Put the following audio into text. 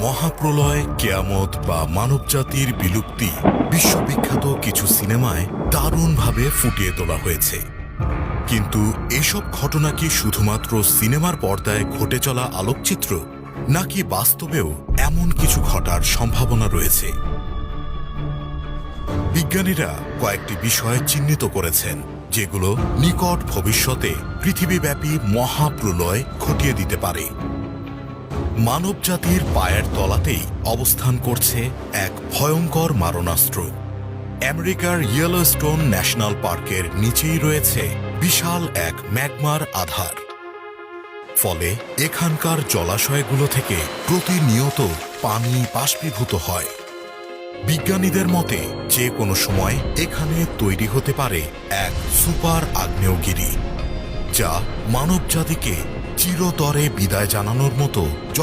মহাপ্রলয়, কেয়ামত বা মানবজাতির বিলুপ্তি বিশ্ববিখ্যাত কিছু সিনেমায় দারুণভাবে ফুটিয়ে তোলা হয়েছে। কিন্তু এসব ঘটনা কি শুধুমাত্র সিনেমার পর্দায় ঘটে চলা আলোকচিত্র, নাকি বাস্তবেও এমন কিছু ঘটার সম্ভাবনা রয়েছে? বিজ্ঞানীরা কয়েকটি বিষয় চিহ্নিত করেছেন, যেগুলো নিকট ভবিষ্যতে পৃথিবীব্যাপী মহাপ্রলয় ঘটিয়ে দিতে পারে। মানবজাতির পায়ের তলাতেই অবস্থান করছে এক ভয়ঙ্কর মারণাস্ত্র। আমেরিকার ইয়েলোস্টোন ন্যাশনাল পার্কের নিচেই রয়েছে বিশাল এক ম্যাগমার আধার। ফলে এখানকার জলাশয়গুলো থেকে প্রতিনিয়ত পানি বাষ্পীভূত হয়। বিজ্ঞানীদের মতে যে কোনো সময় এখানে তৈরি হতে পারে এক সুপার আগ্নেয়গিরি, যা মানবজাতিকে চিরতরে বিদায় জানানোর মতো